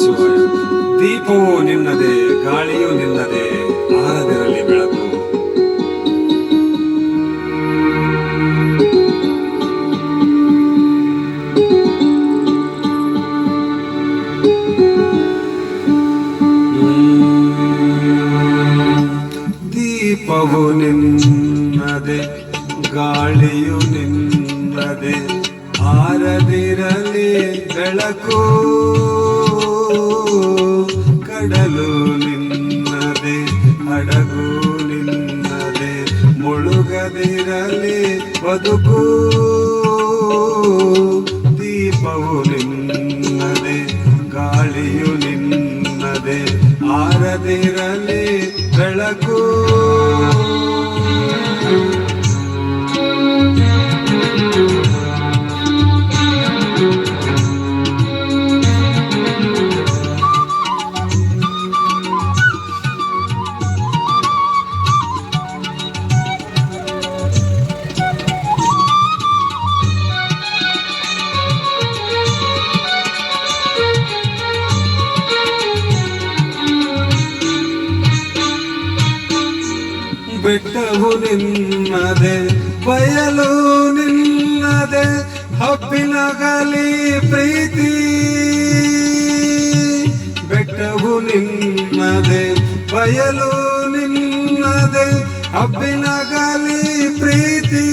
ಶಿವಾಯ. ದೀಪವು ನಿನ್ನದೇ, ಗಾಳಿಯು ನಿನ್ನದೇ, ಆರದಿರಲಿ ಬೆಳಕು. ದೀಪವು ನಿನ್ನದೇ, ಗಾಳಿಯು ನಿನ್ನದೇ, ಆರದಿರಲಿ ಬೆಳಕು. ಕಡಲು ನಿನ್ನದೇ, ಹಡಗು ನಿನ್ನದೇ, ಮುಳುಗದಿರಲಿ ಬದುಕು. ದೀಪವು ನಿನ್ನದೇ, ಗಾಳಿಯು ನಿನ್ನದೇ, ಆರದಿರಲಿ ಬೆಳಕು. ಬೆಟ್ಟವು ನಿನ್ನದೇ, ಬಯಲು ನಿನ್ನದೇ, ಹಬ್ಬಿನಗಲಿ ಪ್ರೀತಿ. ಬೆಟ್ಟವು ನಿನ್ನದೇ, ಬಯಲು ನಿನ್ನದೇ, ಹಬ್ಬಿನಗಲಿ ಪ್ರೀತಿ.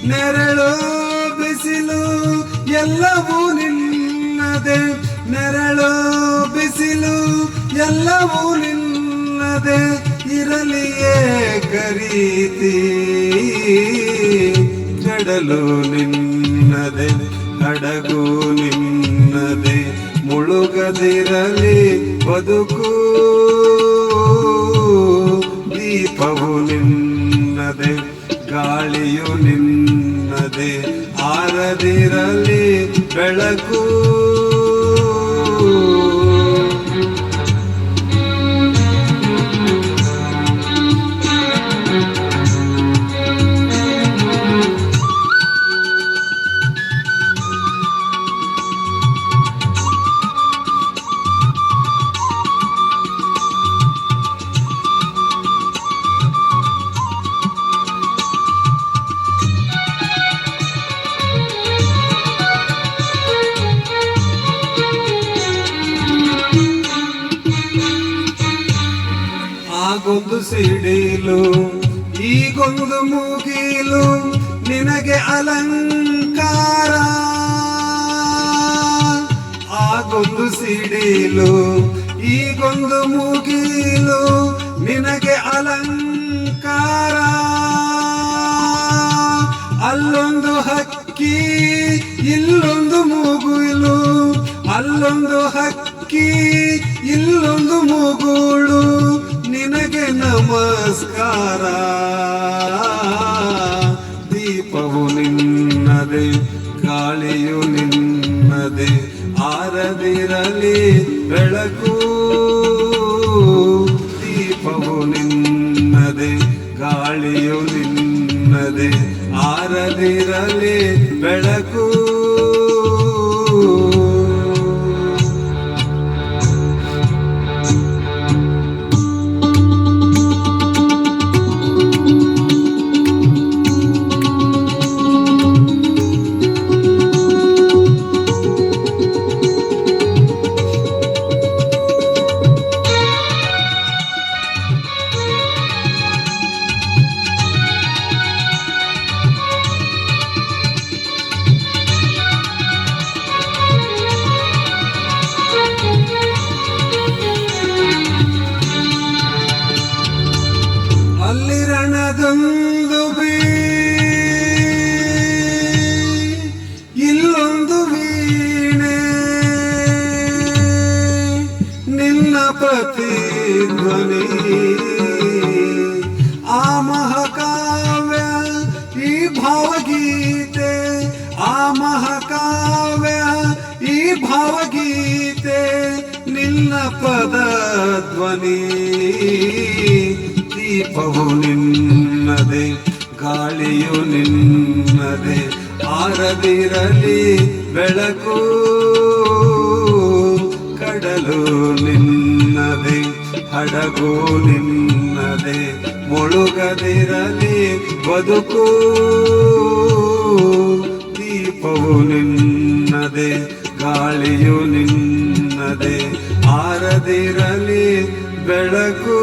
ನೆರಳು ಬಿಸಿಲು ಎಲ್ಲವೂ ನಿನ್ನದೇ, ನೆರಳು ಬಿಸಿಲು ಎಲ್ಲವೂ ನಿನ್ನದೇ, ಇರಲಿಯೇ ಕರೀತಿ. ಕಡಲು ನಿನ್ನದೇ, ಹಡಗು ನಿನ್ನದೇ, ಮುಳುಗದಿರಲಿ ಬದುಕು. ದೀಪವು ನಿನ್ನದೇ, ಗಾಳಿಯು ನಿನ್ನದೇ, ಆರದಿರಲಿ ಬೆಳಕು. ಆಗೊಂದು ಸಿಡಿಲು, ಈಗೊಂದು ಮುಗಿಲು, ನಿನಗೆ ಅಲಂಕಾರ. ಆಗೊಂದು ಸಿಡಿಲು, ಈಗೊಂದು ಮುಗಿಲು, ನಿನಗೆ ಅಲಂಕಾರ. ಅಲ್ಲೊಂದು ಹಕ್ಕಿ, ಇಲ್ಲೊಂದು ಮುಗಿಲು, ಅಲ್ಲೊಂದು ಹಕ್ಕಿ, ಇಲ್ಲೊಂದು ಮುಗುಳು, ನಿನಗೆ ನಮಸ್ಕಾರ. ದೀಪವು ನಿನ್ನದೇ, ಗಾಳಿಯು ನಿನ್ನದೇ, ಆರದಿರಲಿ ಬೆಳಕು. ದೀಪವು ನಿನ್ನದೇ, ಗಾಳಿಯು ನಿನ್ನದೇ, ಆರದಿರಲಿ ಬೆಳಕು. ಅಲ್ಲಿ ರಣದುಂದುಬಿ, ಇಲ್ಲೊಂದು ವೀಣೆ, ನಿನ್ನ ಪ್ರತಿಧ್ವನಿ. ಆ ಮಹಾಕಾವ್ಯ ಈ ಭಾವಗೀತೆ, ಆ ಮಹಾಕಾವ್ಯ ಈ ಭಾವಗೀತೆ, ನಿನ್ನ ಪದ ಧ್ವನಿ. ದೀಪವು ನಿನ್ನದೇ, ಗಾಳಿಯು ನಿನ್ನದೇ, ಆರದಿರಲಿ ಬೆಳಕು. ಕಡಲು ನಿನ್ನದೆ, ಹಡಗು ನಿನ್ನದೆ, ಮುಳುಗದಿರಲಿ ಬದುಕು. ದೀಪವು ನಿನ್ನದೆ, ಗಾಳಿಯು ನಿನ್ನದೆ, ಆರದಿರಲಿ ಬೆಳಕು.